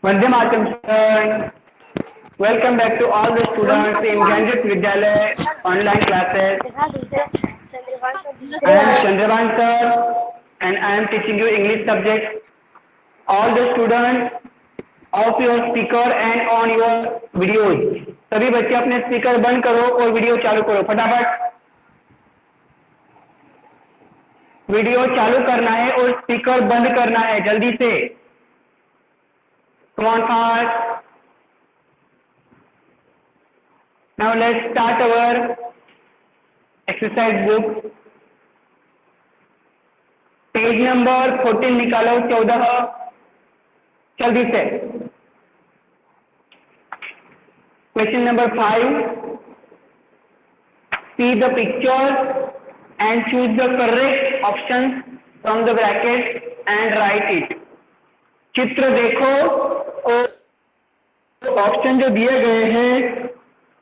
Vande Mataram, sir. Welcome back to all the students in Ganjit Vidyalaya online classes. I am Chandravan sir and I am teaching you English subject. All the students off your speaker and on your videos. सभी बच्चे अपने speaker बंद करो और video चालू करो फटाफट। Video चालू करना है और स्पीकर बंद करना है जल्दी से। Come on fast. Now let's start our exercise book. Page number 14 निकालो 14 जल्दी से। Question number 5. See the pictures and choose the correct options from the bracket and write it. चित्र देखो और ऑप्शन जो दिए गए हैं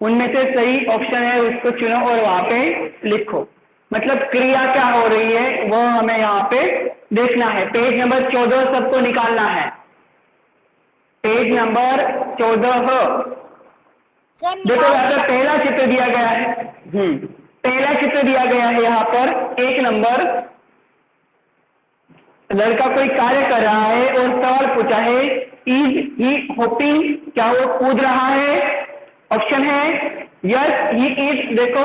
उनमें से सही ऑप्शन है उसको चुनो और वहां पे लिखो। मतलब क्रिया क्या हो रही है वो हमें यहाँ पे देखना है। पेज नंबर 14 सबको निकालना है। पेज नंबर 14 देखो यहाँ पर पहला चित्र दिया गया है। पहला चित्र दिया गया है यहाँ पर 1 नंबर। लड़का कोई कार्य कर रहा है और सवाल पूछा है इज ही होपिंग, क्या वो कूद रहा है? ऑप्शन है यस ही इज। देखो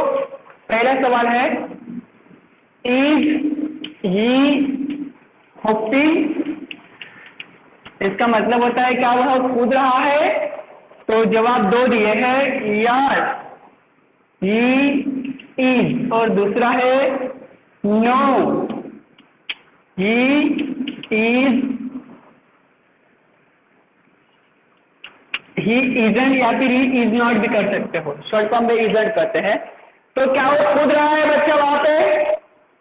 पहला सवाल है इज ही होपिंग, इसका मतलब होता है क्या वह कूद रहा है? तो जवाब 2 दिए हैं यस ही इज और दूसरा है no he is, he isn't या फिर ही इज नॉट भी कर सकते हो, शॉर्ट फॉर्म में इजंट करते हैं। तो क्या वो कूद रहा है बच्चा वहां पे?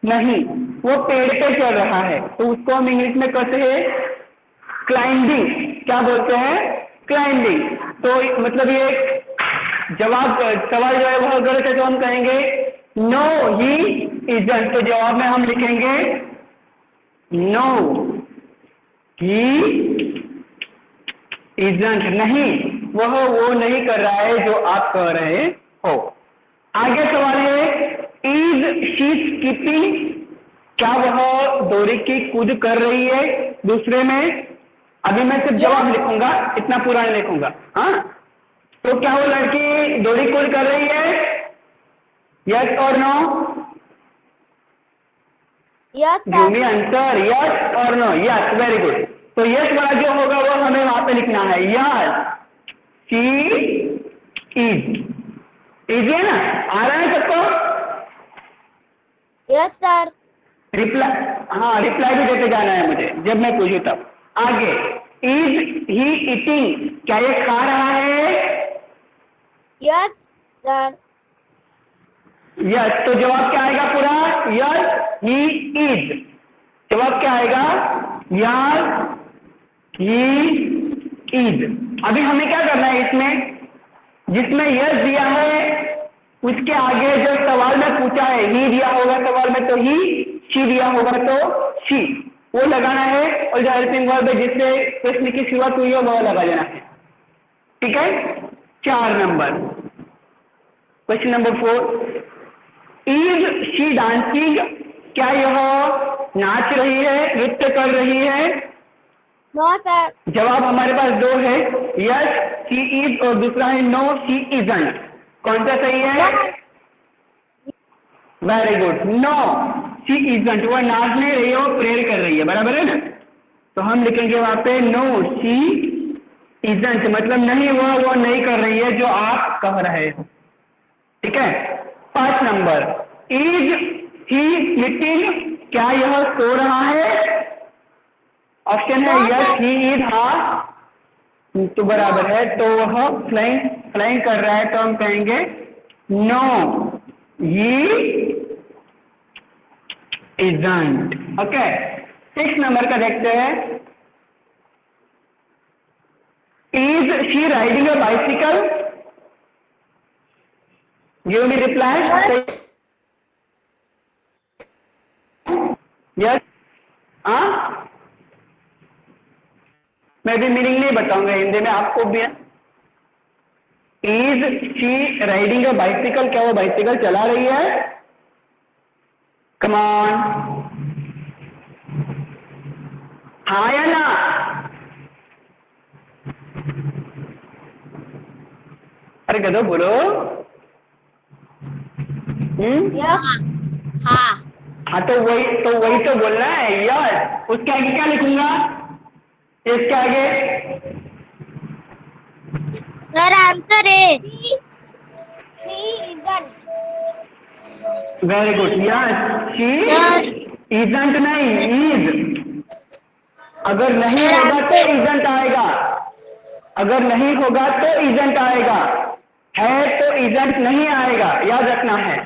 नहीं, वो पेड़ पे चढ़ रहा है तो उसको हम इंग्लिश में कहते हैं क्लाइंबिंग। क्या बोलते हैं? क्लाइंबिंग। तो मतलब ये जवाब सवाल जो है वह गलत है तो हम कहेंगे नो ही इजंट। तो जवाब में हम लिखेंगे नो ही इजंट, नहीं वो नहीं कर रहा है जो आप कह रहे हो। आगे सवाल है इज शी स्कीपिंग, क्या वह दौड़ी की कूद कर रही है? दूसरे में अभी मैं सिर्फ जवाब लिखूंगा, इतना पूरा नहीं लिखूंगा। हाँ, तो क्या वो लड़की दौड़ी कूद कर रही है? यस और no? Yes give me answer yes और नो। Yes, very good. तो यस वाला जो होगा वो हमें वहां पे लिखना है यस शी इज। इज है ना? आ रहा है सबको? Yes sir. रिप्लाई, हाँ रिप्लाई भी देते जाना है मुझे जब मैं पूछूं तब। आगे इज ही ईटिंग, क्या ये खा रहा है? Yes sir. यस, तो जवाब क्या आएगा पूरा? Yes he is. जवाब क्या आएगा? Yes he is. अभी हमें क्या करना है इसमें, जिसमें यस दिया है उसके आगे जो सवाल में पूछा है ही दिया होगा सवाल में तो ही, शी दिया होगा तो शी, वो लगाना है। और जो हेल्पिंग वर्ब है जिससे प्रश्न की शुरुआत हुई है वह लगा देना है। ठीक है? 4 number. Question number 4 is she dancing, क्या यह नाच रही है, नृत्य कर रही है? No sir. जवाब हमारे पास 2 है यस शी इज और दूसरा है नो शी इजंट। कौन सा सही है? Very good, no she isn't. वो नाच नहीं रही है, वो प्रेयर कर रही है, बराबर है ना? तो हम लिखेंगे वहां पे नो शी इजंट, मतलब नहीं वो नहीं कर रही है जो आप कह रहे हो। ठीक है? 5 नंबर इज ही स्लीपिंग, क्या यह सो रहा है? ऑप्शन है यस ही इज, हाँ तो बराबर है। तो वह फ्लाइंग कर रहा है तो हम कहेंगे no he isn't. Okay, 6 number का देखते हैं is she riding a bicycle? Give me reply. Yes, हाँ मैं भी मीनिंग नहीं बताऊंगा हिंदी में, आपको भी। Is she riding a bicycle, क्या वो बाइसिकल चला रही है? कम ऑन, हाँ या ना? अरे गधो बोलो। Yes. हाँ। हाँ तो वही तो बोलना है। यस, उसके आगे क्या लिखूंगा? इसके आगे Sir, answer is she isn't. Very good. Yes, she Yes. Isn't नहीं, इज। अगर नहीं Sir, होगा तो answer. इजंट आएगा, अगर नहीं होगा तो इजंट आएगा, है तो इजंट नहीं आएगा, याद रखना है।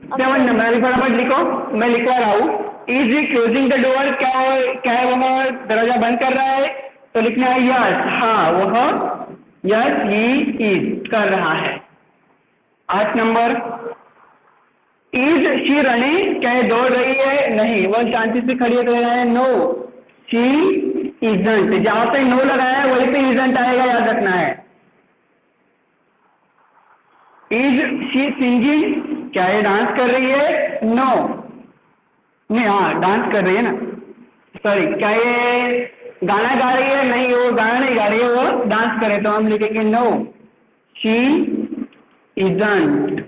7 नंबर, अभी फटाफट लिखो, मैं लिखवा रहा हूँ। इज क्लोजिंग द डोर, क्या है वह दरवाजा बंद कर रहा है? तो लिखना है यस, हाँ वह, यस ही इज कर रहा है। 8 नंबर, इज शी रनिंग, क्या ये दौड़ रही है? नहीं, वह शांति से खड़ी है, है नो शी इजंट। जहां पे नो लगाया है वहीं पे इजंट आएगा, याद रखना है। इज शी सिंगिंग, क्या ये डांस कर रही है? नो, नहीं, हाँ डांस कर रही है ना, सॉरी। क्या ये गाना गा रही है? नहीं, वो गाना नहीं गा रही है, वो डांस करे, तो हम लिखेंगे no she isn't.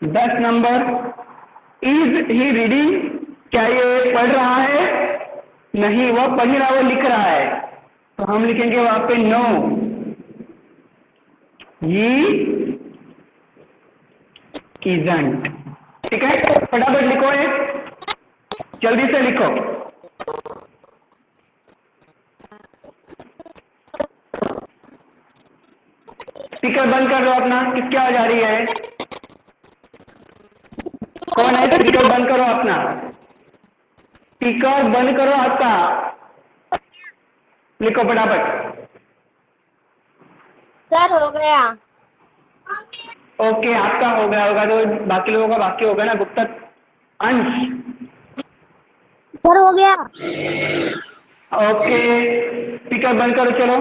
10 number, is he reading, क्या ये पढ़ रहा है? नहीं, वह पढ़ रहा, वो लिख रहा है, तो हम लिखेंगे वहां पे नो ही इजंट। ठीक है, फटाफट लिखो, जल्दी से लिखो। स्पीकर बंद कर लो अपना, किसकी आवाज आ रही है? कौन है? स्पीकर बंद करो अपना, स्पीकर बंद करो आपका। लिखो फटाफट। Sir, हो गया. ओके, आपका हो गया होगा तो बाकी लोगों का बाकी होगा ना। गुप्ता अंश, Sir, हो गया. ओके, स्पीकर बंद करो, चलो।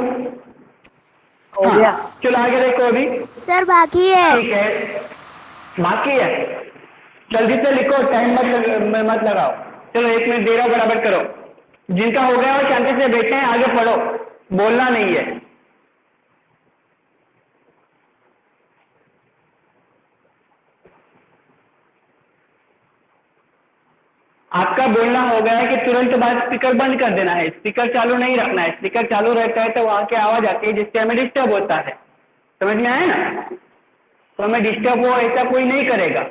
हो हाँ, गया। चलो आगे देखो अभी। Sir, बाकी है. ठीक है, बाकी है, जल्दी से लिखो, टाइम मत लगाओ। चलो 1 मिनट दे रहा हूँ, बराबर करो। जिनका हो गया वो शांति से बैठे हैं, आगे पढ़ो, बोलना नहीं है। आपका बोलना हो गया है कि तुरंत बाद स्पीकर बंद कर देना है, स्पीकर चालू नहीं रखना है। स्पीकर चालू रहता है तो वहां की आवाज आती है जिससे हमें डिस्टर्ब होता है। समझ में आया ना? तो हमें डिस्टर्ब हो ऐसा कोई नहीं करेगा।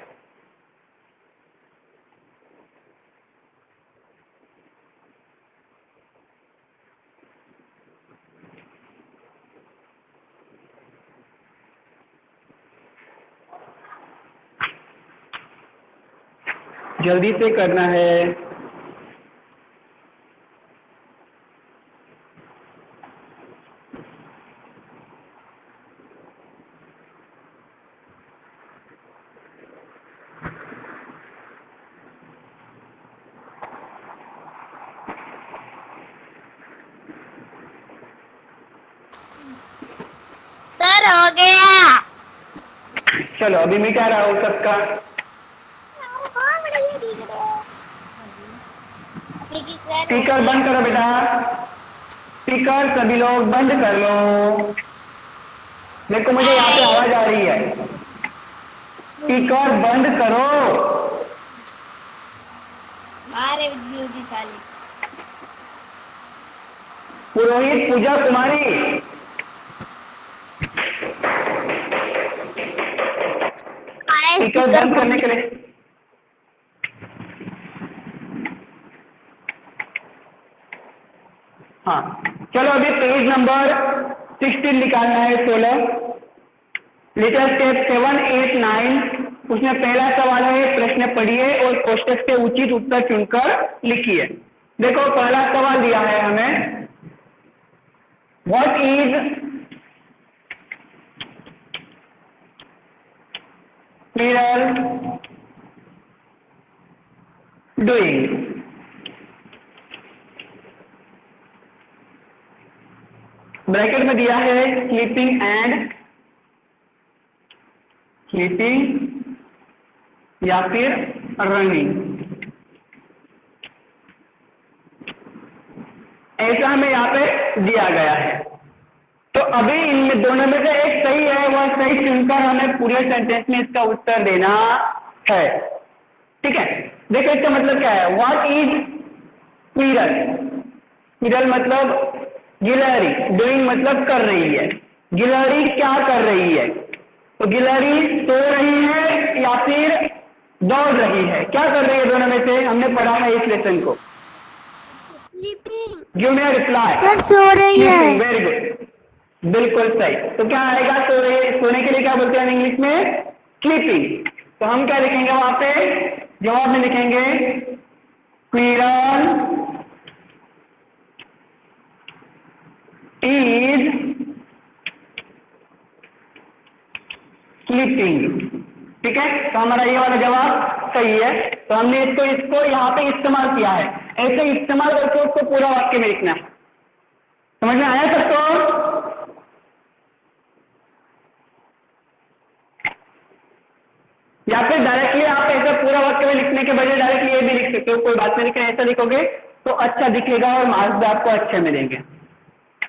जल्दी से करना है। Sir, हो गया. चलो अभी मिटा रहा हूँ सबका। स्पीकर बंद करो बेटा, स्पीकर सभी लोग बंद कर लो। देखो मुझे यहाँ पे आवाज आ रही है, स्पीकर बंद करो। अरे बिजली उठी साली. पुरोहित पूजा कुमारी, अरे स्पीकर स्पीकर बंद करने के लिए। हाँ, चलो अभी पेज नंबर 16 निकालना है, 16। Letter step 7, 8, 9। उसमें पहला सवाल है, प्रश्न पढ़िए और कोष्टक से उचित उत्तर चुनकर लिखिए। देखो पहला सवाल दिया है हमें, what is squirrel doing? Bracket में दिया है स्लीपिंग या फिर रनिंग, ऐसा हमें यहाँ पे दिया गया है। तो अभी इन दोनों में से एक सही है, वह सही चुनकर हमें पूरे सेंटेंस में इसका उत्तर देना है। ठीक है, देखो इसका मतलब क्या है। What is squirrel? स्क्विरल मतलब गिलहरी, डूइंग मतलब कर रही है। गिलहरी क्या कर रही है? तो गिलहरी सो रही है या फिर दौड़ रही है? क्या कर रही है दोनों में से? हमने पढ़ा है इस लेसन को। Sleeping. Give me a reply. Sir so रही है। वेरी गुड, बिल्कुल सही। तो क्या आएगा? सोने के लिए क्या बोलते हैं इंग्लिश में? स्लीपिंग। तो हम क्या लिखेंगे वहां पे? जवाब में लिखेंगे स्क्विरल इज स्लीपिंग। ठीक है, तो हमारा ये वाला जवाब सही है। तो हमने इसको यहाँ पे इस्तेमाल किया है। ऐसे इस्तेमाल करके उसको पूरा वाक्य में लिखना है। समझ में आया सबको? या फिर डायरेक्टली आप ऐसा पूरा वाक्य में लिखने के बजाय डायरेक्टली ये भी लिख सकते हो, कोई बात नहीं, लेकिन ऐसा लिखोगे तो अच्छा दिखेगा और मार्क्स भी आपको अच्छे मिलेंगे।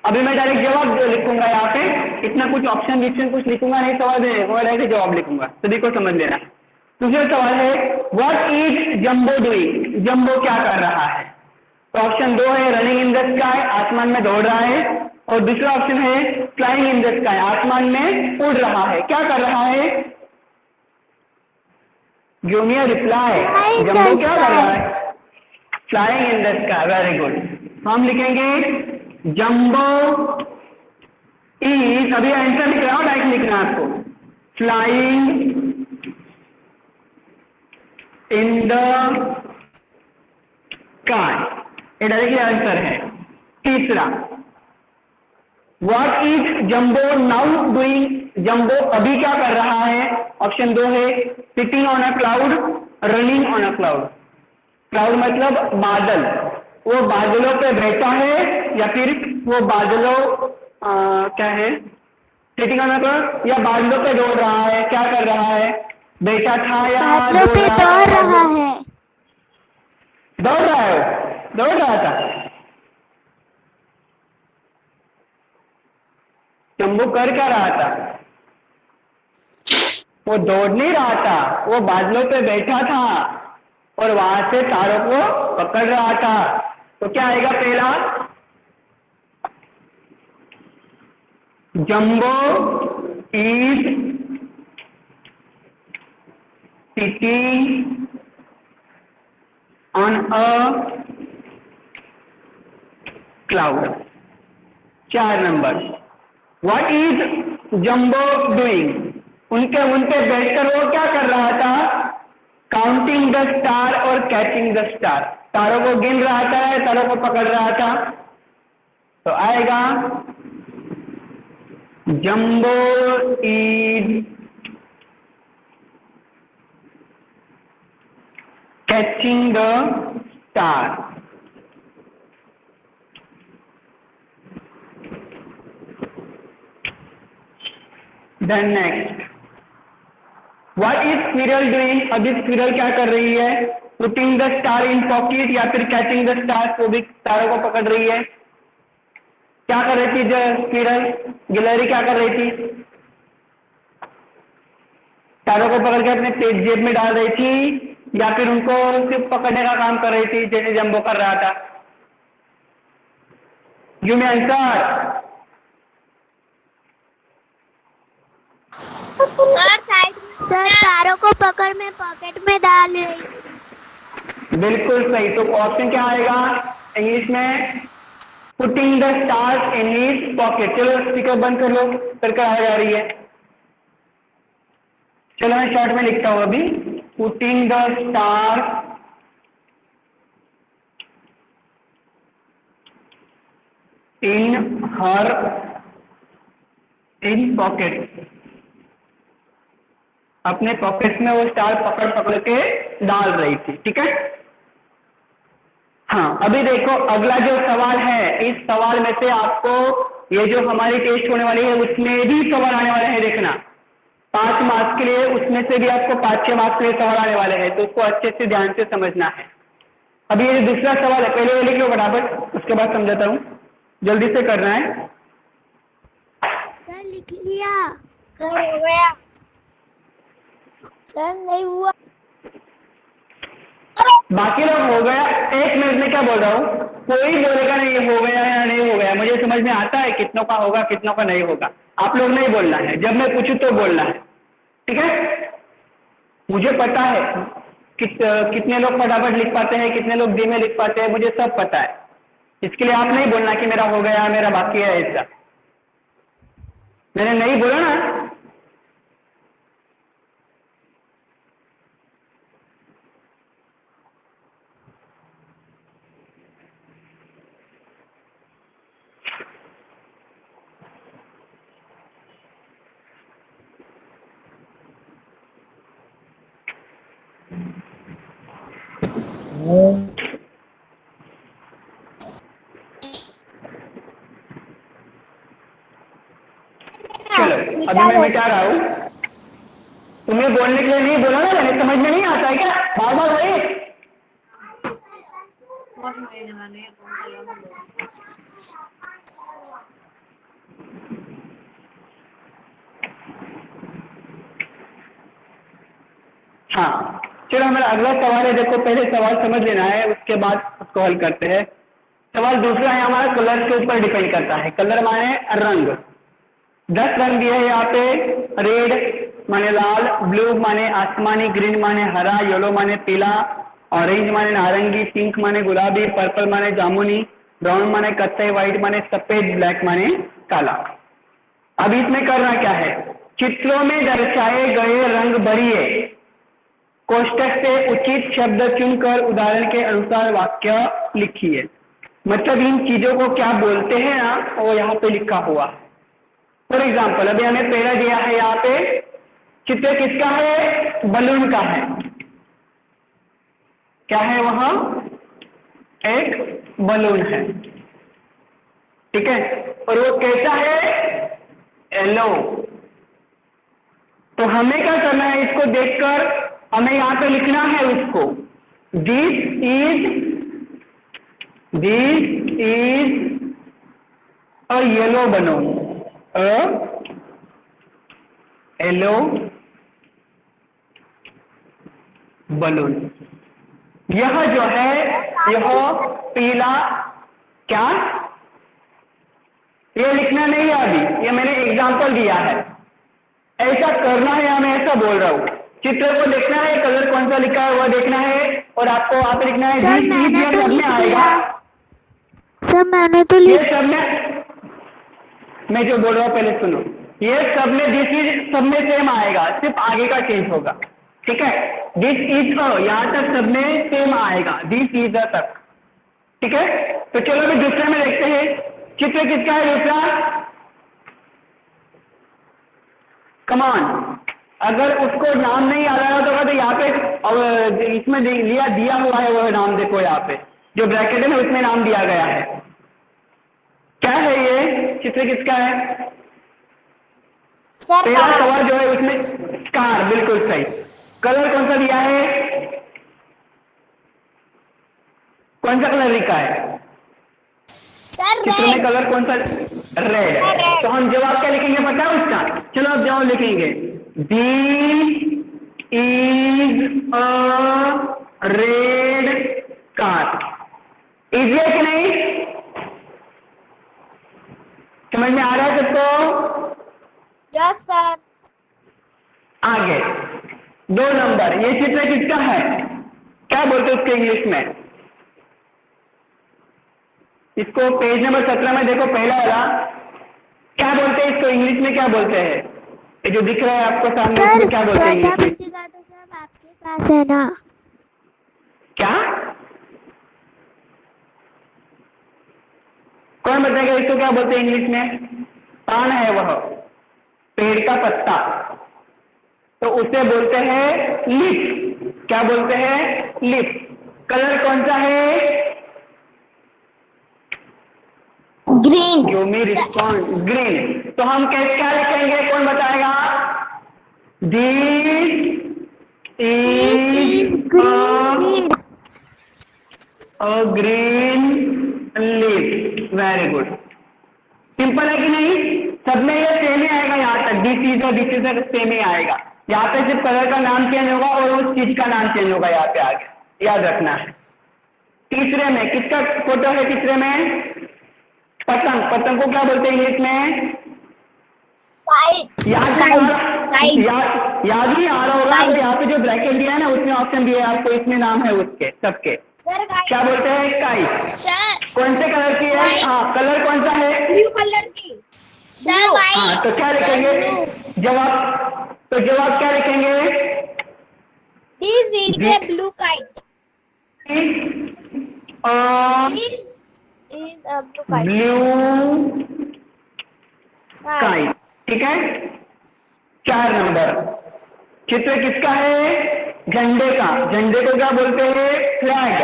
अभी मैं डायरेक्ट जवाब लिखूंगा यहाँ पे, इतना कुछ ऑप्शन कुछ लिखूंगा नहीं, सवाल देने वो डायरेक्ट जवाब लिखूंगा, सभी को समझ लेना। दूसरा सवाल है what is jumbo doing? Jumbo क्या कर रहा है? तो ऑप्शन 2 है रनिंग इन द स्काई, आसमान में दौड़ रहा है, और दूसरा ऑप्शन है फ्लाइंग इन द स्काई, आसमान में उड़ रहा है। क्या कर रहा है? Give me a reply. Jumbo क्या कर रहा है? Flying in the sky. Very good. हम लिखेंगे जंबो इज, अभी आंसर लिख रहा हूं, डायरेक्ट लिखना है आपको, फ्लाइंग इन द स्काई। ये डायरेक्टली आंसर है। तीसरा, what is jumbo now doing? Jumbo अभी क्या कर रहा है? ऑप्शन 2 है sitting on a cloud, running on a cloud. Cloud मतलब बादल, वो बादलों पे बैठा है या फिर वो बादलों क्या है, सिटिंग ऑन अ क्लाउड, या बादलों पे दौड़ रहा है? क्या कर रहा है? बैठा था या बादलों पे दौड़ रहा है। दौड़ रहा है, दौड़ रहा था। जंबो कर क्या रहा था? वो दौड़ नहीं रहा था, वो बादलों पे बैठा था और वहां से तारों को पकड़ रहा था। तो क्या आएगा पहला? Jumbo is sitting on a cloud. 4 number, what is jumbo doing? उनके बैठकर वो क्या कर रहा था? काउंटिंग द स्टार और कैचिंग द स्टार। तारों को गिन रहा था, तारों को पकड़ रहा था। तो आएगा Jumbo is catching the star. Then next, what is squirrel doing? अभी स्क्विरल क्या कर रही है? Putting the star in pocket या फिर कैचिंग द स्टार, वो भी तारों को पकड़ रही है। क्या कर रही थी स्क्विरल? गिलहरी क्या कर रही थी? तारों को पकड़ के अपने पेट जेब में डाल रही थी या फिर उनको सिर्फ पकड़ने का काम कर रही थी जैसे जंबो कर रहा था? Give me answer. सर तारों को पकड़ में पॉकेट में डाल रही। बिल्कुल सही। तो ऑप्शन क्या आएगा इंग्लिश में? Putting the stars in his pocket. चलो स्पीकर बंद कर लो, फिर आ जा रही है। चलो मैं शॉर्ट में लिखता हूं अभी, putting the stars in her in pocket. अपने पॉकेट में वो स्टार पकड़ पकड़ के डाल रही थी। ठीक है, हाँ। अभी देखो अगला जो सवाल है, इस सवाल में से आपको ये जो हमारी टेस्ट होने वाली है उसमें भी सवाल आने वाले हैं, देखना 5 मार्क्स के लिए, उसमें से भी आपको 5-6 मार्क्स के लिए सवाल आने वाले हैं, तो उसको अच्छे से ध्यान से समझना है। अभी ये दूसरा सवाल है, पहले ये लिख लो फटाफट, उसके बाद समझाता हूँ, जल्दी से करना है। सर लिख लिया। सर हो गया। सर नहीं हुआ। बाकी लोग हो गया, 1 मिनट में क्या बोल रहा हूँ, कोई बोलेगा नहीं ये हो गया या नहीं हो गया, मुझे समझ में आता है कितनों का होगा कितनों का नहीं होगा, आप लोग नहीं बोलना है, जब मैं पूछूं तो बोलना है, ठीक है। मुझे पता है कितने लोग फटाफट लिख पाते हैं, कितने लोग धीमे लिख पाते हैं, मुझे सब पता है, इसके लिए आप नहीं बोलना कि मेरा हो गया मेरा बाकी है, ऐसा मैंने नहीं बोला ना। चलो अभी मैं मिटा रहा हूँ, तुम्हें बोलने के लिए नहीं बोला ना मैंने, समझ में नहीं आता है क्या बार बार वही। हाँ चलो हमारा अगला सवाल है, देखो पहले सवाल समझ लेना है उसके बाद उसको हल करते हैं। सवाल दूसरा है हमारा कलर के ऊपर डिपेंड करता है, कलर माने रंग, 10 रंग दिए है यहाँ पे, रेड माने लाल, ब्लू माने आसमानी, ग्रीन माने हरा, येलो माने पीला, ऑरेंज माने नारंगी, पिंक माने गुलाबी, पर्पल माने जामुनी, ब्राउन माने कत्थई, व्हाइट माने सफेद, ब्लैक माने काला। अब इसमें करना क्या है, चित्रों में दर्शाए गए रंग भरिए, कोष्टक से उचित शब्द चुनकर उदाहरण के अनुसार वाक्य लिखिए। मतलब इन चीजों को क्या बोलते हैं ना वो यहाँ पे लिखा हुआ है। फॉर एग्जाम्पल अभी हमें पहला दिया है यहाँ पे, चित्र किसका है, बलून का है, क्या है वहां, एक बलून है, ठीक है, और वो कैसा है, येलो। तो हमें क्या करना है, इसको देखकर हमें यहाँ पे लिखना है उसको, this is a yellow balloon, yellow balloon. यह जो है यह पीला, क्या, ये लिखना नहीं है अभी, ये मैंने एग्जांपल दिया है, ऐसा करना है हमें, ऐसा बोल रहा हूँ। चित्र को देखना है, कलर कौन सा लिखा है वह देखना है, और आपको वहां पे लिखना है सर दिस इज, मैंने ये तो सब लिख में आएगा, दिया। सर मैंने तो ये लिख। सब में, मैं जो बोल रहा हूँ पहले सुनो, ये सब में दिस इज सब में सेम आएगा, सिर्फ आगे का चेंज होगा, ठीक है। दिस इज अ यहाँ तक सब में सेम आएगा, दिस इज अ तक, ठीक है। तो चलो अभी दूसरे में देखते हैं, चित्र किसका है दूसरा, कमान। अगर उसको नाम नहीं आ रहा होगा तो यहाँ पे इसमें लिया दिया हुआ है वह नाम, देखो यहाँ पे जो ब्रैकेट है ना उसमें नाम दिया गया है, क्या है ये, चित्र किसका है, सर पहला कार। सवाल जो है उसमें कार, बिल्कुल सही। कलर कौन सा दिया है, कौन सा कलर लिखा है, सर चित्र में रेड। कलर कौन सा, रेड। तो हम जवाब क्या लिखेंगे पता है उसका, चलो अब जवाब लिखेंगे, this is a red car. Easy है कि नहीं, समझ में आ रहा है सबको, यस सर। आगे 2 नंबर, ये चित्र किसका है, क्या बोलते हैं उसके इंग्लिश में, इसको पेज नंबर 17 में देखो, पहला वाला क्या बोलते हैं इसको इंग्लिश में, क्या बोलते हैं, ये जो दिख रहा है आपको सामने सर इसमें क्या बोलते हैं श्वेता इंग्लिश में, पुस्तिका तो सब आपके पास है ना। क्या, कौन बताएगा इसको क्या बोलते हैं इंग्लिश में, पान है वह, पेड़ का पत्ता, तो उसे बोलते हैं लिप, क्या बोलते हैं, लिप। कलर कौन सा है, green. Give me response, green. तो हम क्या लिखेंगे, कौन बताएगा? This is a green leaf. Very good, simple है कि नहीं? सब में ये सेम ही आएगा, यहाँ तक दिस इज और दिस इज सेम ही आएगा। यहाँ पे सिर्फ कलर का नाम चेंज होगा और उस चीज का नाम चेंज होगा यहाँ पे आगे, याद रखना है। तीसरे में किसका फोटो है? तीसरे में पतंग। पतंग को क्या बोलते हैं इंग्लिश में? याद नहीं आ रहा होगा तो यहाँ पे जो ब्रैकेट दिया है ना उसमें ऑप्शन दिया है आपको, इसमें नाम है उसके सबके। सर क्या बोलते हैं? काइट। सर कौन से कलर की है? हाँ, कलर कौन सा है? ब्लू कलर की। सर हाँ, तो क्या लिखेंगे जवाब? तो जवाब क्या लिखेंगे? This is a blue kite. This is a blue kite. Blue kite, ठीक है। 4 नंबर, चित्र किसका है? झंडे का। झंडे को क्या बोलते हैं? फ्लैग।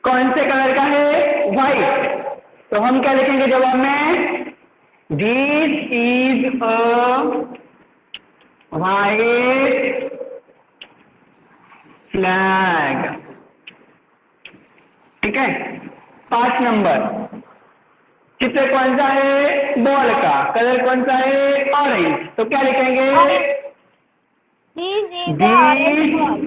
कौन से कलर का है? व्हाइट। तो हम क्या लिखेंगे जवाब में? This is a white flag, ठीक है। 5 नंबर, चित्र कौन सा है? बॉल का। कलर कौन सा है? ऑरेंज। तो क्या लिखेंगे? This is a orange ball.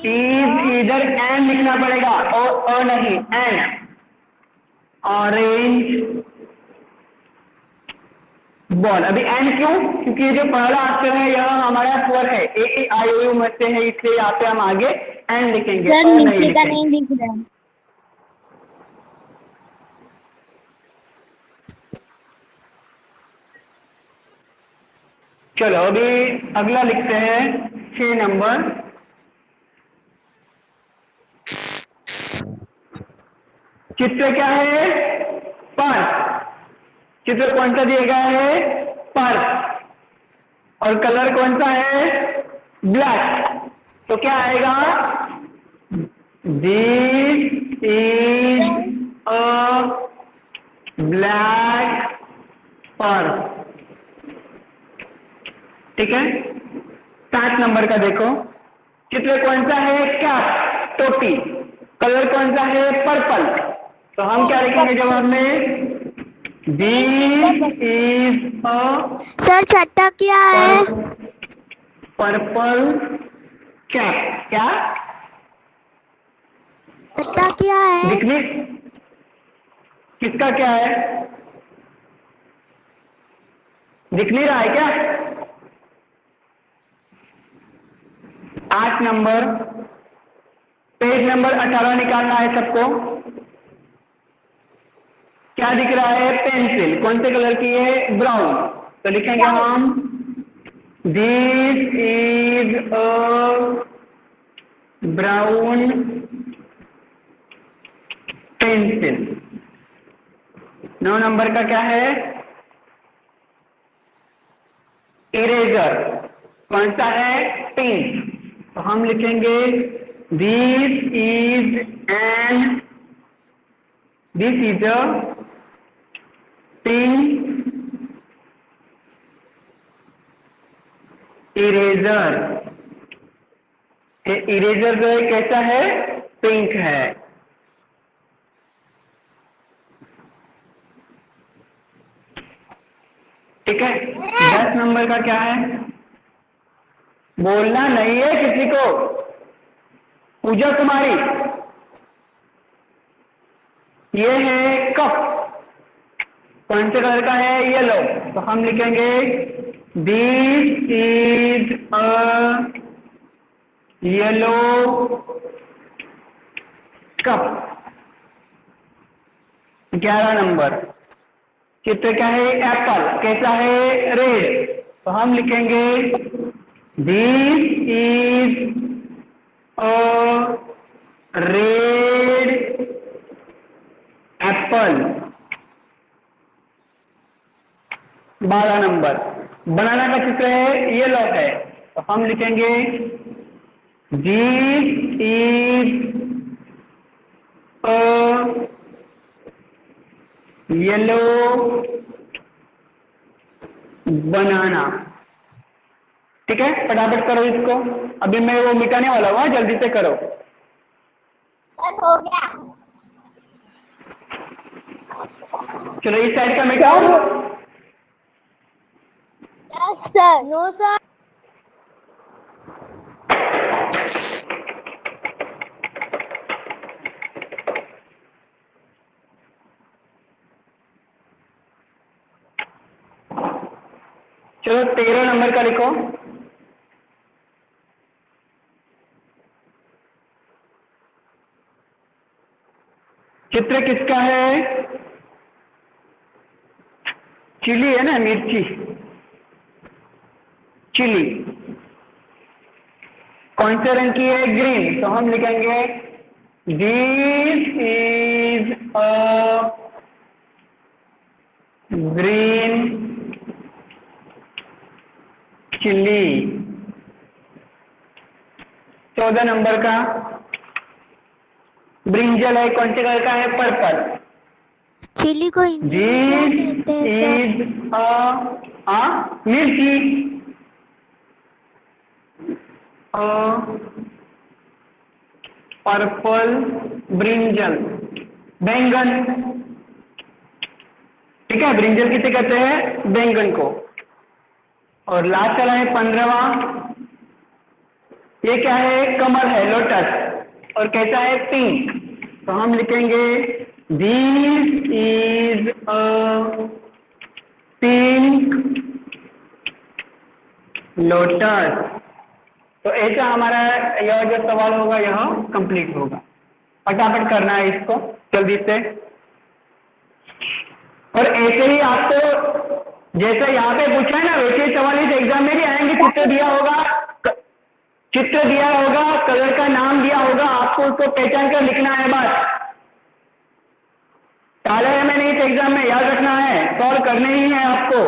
Is इधर एन लिखना पड़ेगा और नहीं, एन। Orange ball. अभी एन क्यों? क्योंकि ये जो पहला अक्षर है यह हमारा स्वर है, ए आई ओ यू में से है, इसलिए यहाँ पे हम आगे एन लिखेंगे। सर और नीचे का लिखेंगे। नहीं दिख रहा है। चलो अभी अगला लिखते हैं 6 नंबर। चित्र क्या है? पर्स। चित्र कौन सा दिया गया है? पर्स। और कलर कौन सा है? ब्लैक। तो क्या आएगा? This is a black purse, ठीक है। 7 नंबर का देखो, चित्र कौन सा है? कैप, टोपी। कलर कौन सा है? पर्पल। तो हम क्या लिखेंगे जवाब में? दिस इज अ सर छठा क्या है? Purple cap. क्या छठा क्या है? दिखने किसका क्या है? दिख नहीं रहा है क्या? 8 नंबर, पेज नंबर 18 निकालना है सबको। क्या दिख रहा है? पेंसिल। कौन से कलर की है? ब्राउन। तो लिखेंगे हम this is a brown pencil. 9 number का क्या है? इरेजर। कौन सा है? पिंक। तो हम लिखेंगे this is a pink eraser. Eraser जो है कैसा है? पिंक है। ठीक है। 10 नंबर का क्या है? बोलना नहीं है किसी को। पूजा कुमारी, ये है कप। कौन से कलर का है? येलो। तो हम लिखेंगे this is a yellow cup. 11 number, चित्र क्या है? एप्पल। कैसा है? रेड। तो हम लिखेंगे this is a red apple. 12 number, banana का चित्र है, येलो है। तो हम लिखेंगे this is a yellow banana. ठीक है, फटाफट करो इसको। अभी मैं वो मिटाने वाला हूँ, जल्दी से करो। सर हो गया। चलो इस साइड का मिटाओ। Yes sir. No sir. चलो 13 नंबर का लिखो। चित्र किसका है? चिली है ना, मिर्ची, चिली। कौन से रंग की है? ग्रीन। तो हम लिखेंगे this is a green chilli. 14 number का ब्रिंजल है, कौन से कलर का है? पर्पल। चिली को हिंदी में क्या कहते हैं दिस सर? इज अ मिर्ची, पर्पल ब्रिंजल, बैंगन। ठीक है, ब्रिंजल किसे कहते हैं? बैंगन को। और लास्ट चला है 15वां। ये क्या है? कमल है, लोटस। और कैसा है? पिंक। तो हम लिखेंगे this is a pink lotus. तो ऐसा हमारा यह जो सवाल होगा यह कंप्लीट होगा। फटाफट करना है इसको जल्दी से। और ऐसे ही आपको जैसे यहाँ पे पूछा है ना, वैसे ही सवाल इस एग्जाम में भी आएंगे। चित्र दिया होगा, चित्र दिया होगा, कलर का नाम दिया होगा, आपको उसको पहचान कर लिखना है बस। टाला है मैंने इस एग्जाम में, याद रखना है, सॉल्व करने ही है आपको।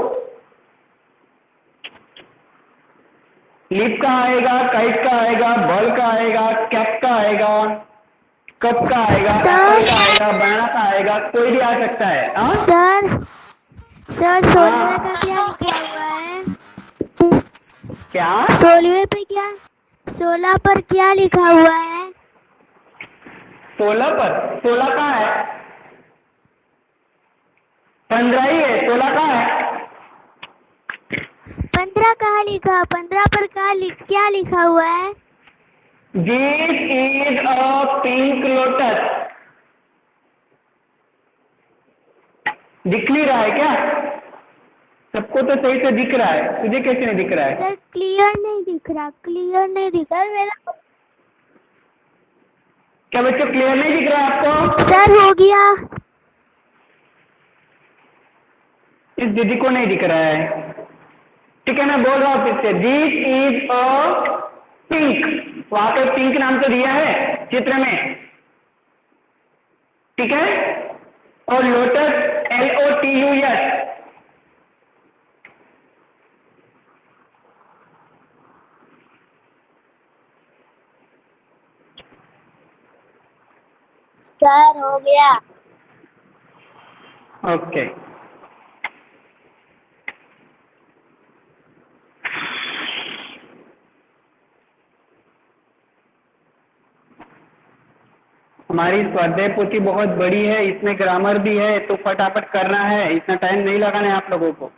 लिप का आएगा, काइट का आएगा, बॉल का आएगा, कैप का आएगा, कप का आएगा, एप्पल का आएगा, बनाना का आएगा, कोई भी आ सकता है। हाँ सर, सर 16वें का हाँ, क्या लिखा हुआ है? क्या? 16वें पे क्या, 16 पर क्या लिखा हुआ है? 16 पर? 16 कहाँ है? 15 ही है, 16 कहाँ है? 15 कहाँ लिखा? 15 पर क्या लिखा हुआ है? This is a pink lotus. दिख नहीं रहा है क्या? सबको तो सही से दिख रहा है, तुझे कैसे नहीं दिख रहा है? सर क्लियर नहीं दिख रहा, क्लियर नहीं दिख सर मेरा क्या बच्चों क्लियर नहीं दिख रहा है आपको? सर हो गया। इस दीदी को नहीं दिख रहा है। ठीक है, मैं बोल रहा हूँ फिर से, दिस इज अ पिंक। वहां पे पिंक नाम तो दिया है चित्र में, ठीक है। और लोटस LOTUS। सर हो गया। ओके, हमारी स्वाध्याय पोथी बहुत बड़ी है, इसमें ग्रामर भी है, तो फटाफट करना है, इतना टाइम नहीं लगाना है आप लोगों को,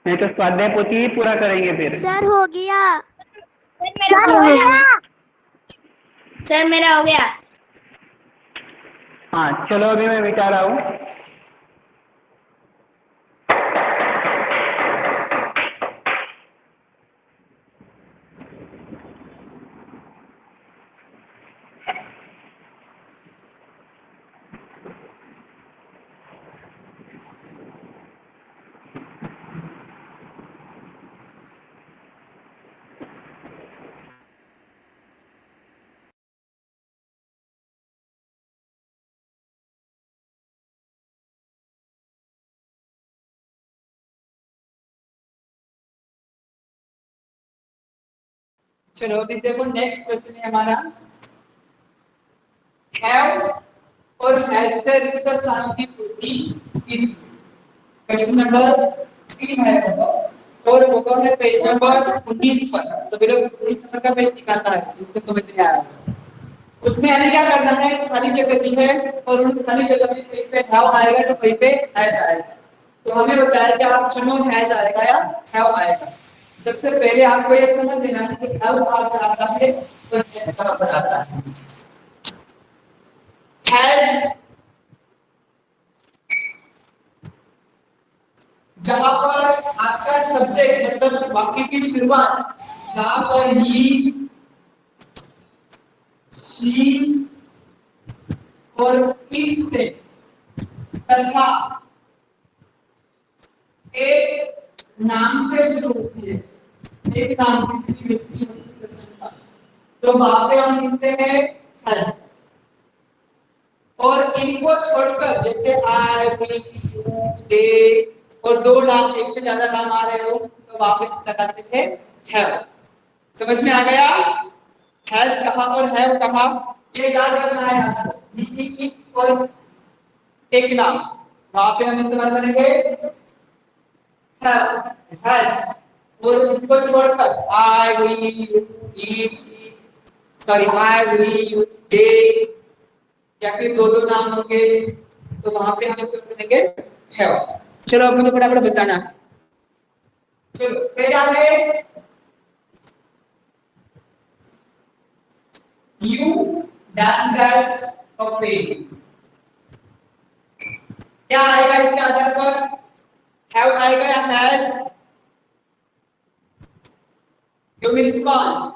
नहीं तो स्वाध्याय पोथी ही पूरा करेंगे फिर। सर हो गया। सर मेरा हो गया। सर मेरा हो गया। हाँ चलो, अभी मैं मिटा रहा हूँ। चलो अभी देखो, नेक्स्ट क्वेश्चन है हमारा, हैव और हैज से युक्त स्थानों की पूर्ति कीजिए। क्वेश्चन नंबर 3 है और वो है पेज नंबर 19 पर। सभी लोग 19 नंबर का पेज निकालना है, जिनको समझ नहीं आया उसमें हमें क्या करना है, खाली जगह दी है और उन खाली जगह में कहीं पे हैव आएगा तो कहीं पे हैज आएगा। तो हमें बताया कि आप चुनो हैज आएगा या हैव आएगा। सबसे पहले आपको ये समझ लेना है कि हैव कहां पर आता है और हैज कहां पर आता है। हैज जहां पर आपका सब्जेक्ट मतलब वाक्य की शुरुआत जहां पर ही, शी और इट से तथा एक नाम से शुरू होती है, एक नाम किसी व्यक्ति का, तो वहां पे हम लिखते हैं हैज। और इनको छोड़कर जैसे आई, वी, यू, दे और दो नाम एक से ज्यादा नाम आ रहे हो तो वहां पे लगाते हैं हैव। समझ में आ गया? हैज कहा और हैव कहा ये याद रखना है आपको। किसी की और एक नाम वहां पे हम इस्तेमाल करेंगे हैव, हैज। और इसको छोड़कर I, we, you, he, she, sorry I, we, you, they या फिर दो दो नाम होंगे तो वहां पे हम इस्तेमाल करेंगे हैव। चलो अब मुझे फटाफट बताना है। चलो पहला है you dash dash a pen. क्या आएगा इसके आधार पर? हैव आएगा या has? You will respond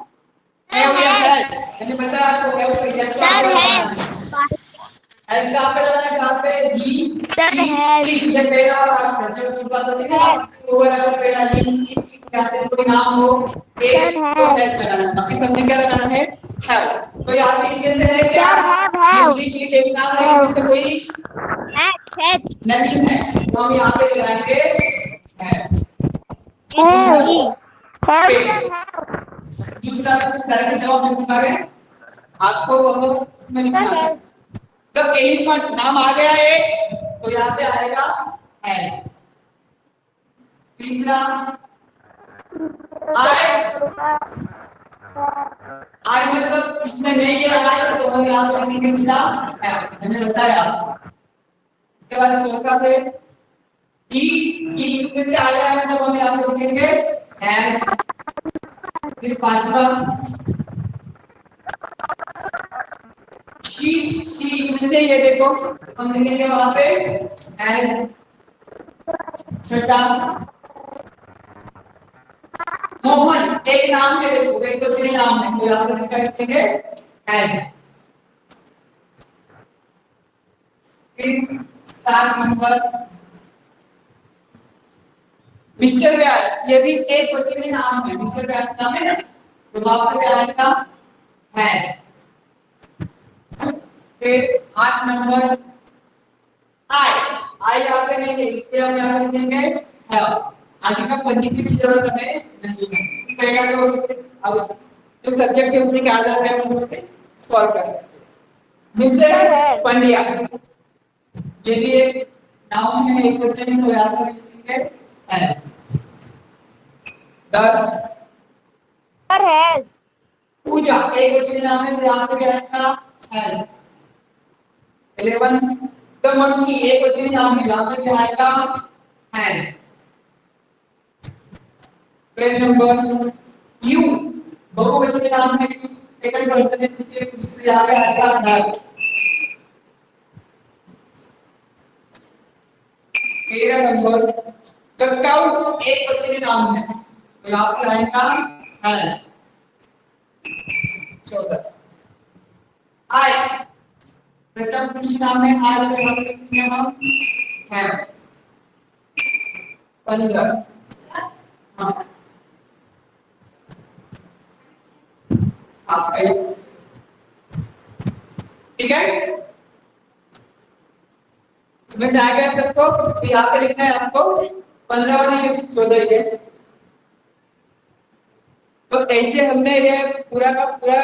have या हैज। मैंने बताया आपको हैव का यस सर लगाना हैज। है। हैज कहां पे लगाना है? जहां पे ही, सर शी, हैज। इट ये पहला वाला अक्षर जब शुरुआत होती है ना वो वाला अगर पहला ही, शी, इट या फिर कोई नाम हो सर एक तो हैज। हैज लगाना है। बाकी सब में क्या लगाना है? हैव। तो यहाँ पे इनमें से है क्या? सर हैव ये हैव। शी, इट एक नाम है, इनमें से कोई हैज नहीं है तो हम यहाँ पे लगाएंगे have. Have have okay, sir have. दूसरा क्वेश्चन डायरेक्ट जवाब नहीं दूंगा मैं, आपको वो उसमें लिखना है। जब एलिफेंट नाम आ गया एक तो यहाँ पे आएगा एल। तीसरा आई, आई मतलब इसमें नहीं है आई तो हम यहाँ पे लिखेंगे सीधा एल, मैंने बताया। इसके बाद चौथा है ई इसमें से आ गया है तो हम यहाँ पे लिखेंगे एल। फिर पांचवा शी, शी इसमें से ये देखो हम लिखेंगे वहां पे एल। छठा मोहन एक नाम है, देखो एक बच्चे नाम है तो यहाँ पर लिखेंगे एल। फिर 7 नंबर मिस्टर व्यास, ये भी एक बच्चे नाम है, मिस्टर व्यास नाम है ना तो वहां पर क्या आएगा है। फिर 8 नंबर आई, आई यहाँ पे नहीं है इसलिए हम यहाँ पे लिखेंगे हैव। आगे का पढ़ने की भी जरूरत हमें नहीं है, पहला तो इससे अब जो सब्जेक्ट है उसी के आधार पे हम उसे सॉल्व कर सकते हैं। मिसेस पंड्या ये भी एक नाउन है, एक वचन है तो यहाँ पर लिखेंगे हैव। 10 sir has. पूजा एक वचन नाम है तो यहाँ पे क्या आएगा हैव। 11 द मंकी एक वचन नाम है यहाँ पे क्या आएगा हैव। पेज नंबर यू बहुवचन नाम है, सेकंड पर्सन है क्योंकि उससे यहाँ पे आएगा हैव। 13 नंबर द काउ एक वचन नाम है तो यहाँ पे आएगा हैव। 14 आई प्रथम पुरुष नाम है आई तो यहाँ पे लिखेंगे हम हैव। 15 हाँ हाँ ठीक है, समझ में आ गया सबको? तो यहाँ पे लिखना है आपको 15 और ये 14 ही है। तो ऐसे हमने ये पूरा का पूरा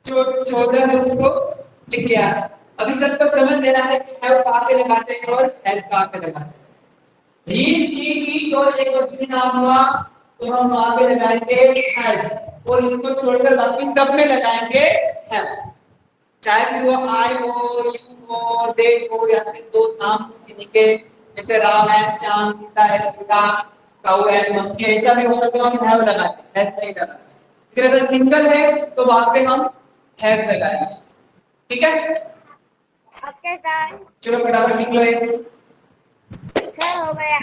जो 14 है उसको लिख लिया। अभी सबको समझ लेना है कि हैव कहाँ पे लगाते हैं और हैज कहाँ पे लगाते हैं। ही शी इट और एक वचन नाम हुआ तो हम वहां पे लगाएंगे हैज और इसको छोड़कर बाकी सब में लगाएंगे हैव। चाहे फिर वो आई हो, यू हो, दे हो या फिर दो नाम किन्हीं के जैसे Ram and Shyam, Sita and Sita, cow and monkey, ऐसा भी होगा तो हम हैव लगाएंगे, हैज नहीं लगाएंगे। फिर अगर सिंगल है तो वहां पे हम हैज लगाएंगे। ठीक है, ओके सर। चलो फटाफट लिख लो एक। सर हो गया।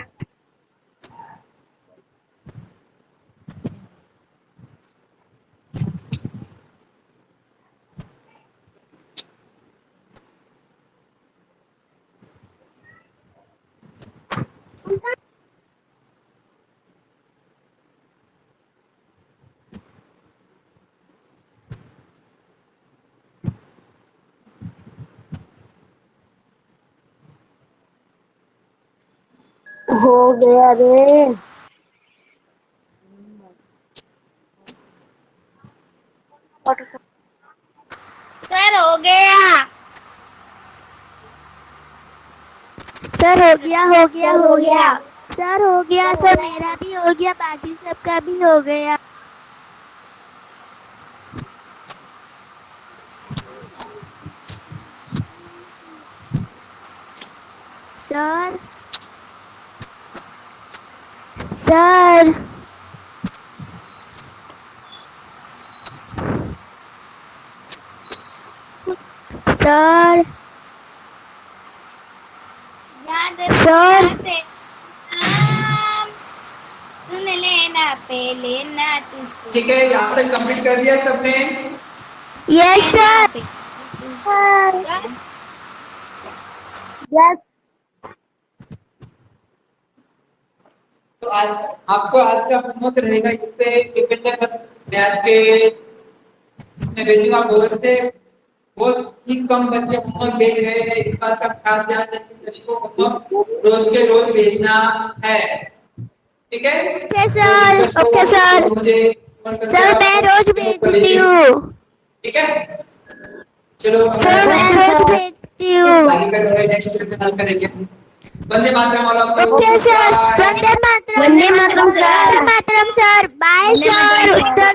हो गया रे। सर हो गया। सर हो गया हो गया हो गया। सर हो गया सर, मेरा भी हो गया, बाकी सबका भी हो गया। सर सर सर सर सुन लेना पे लेना तू। ठीक है, यहाँ तक कंप्लीट कर दिया सबने। Yes sir. यस तो आज आपको आज का होमवर्क रहेगा, इस पे डिपेंडेंट मैथ के इसमें भेजूंगा बोर्ड से। बहुत ही कम बच्चे होमवर्क भेज रहे हैं, इस बात का खास ध्यान रखें कि सभी को होमवर्क रोज के रोज भेजना है। ठीक है, ओके सर। Okay sir. मुझे सर मैं रोज भेजती हूँ। ठीक है, चलो सर मैं रोज भेजती हूँ। आगे का थोड़ा नेक्स्ट वीक में हल करेंगे। वंदे मातरम वाला okay sir. Vande Mataram. Vande Mataram sir. Vande Mataram sir. Bye sir. Sir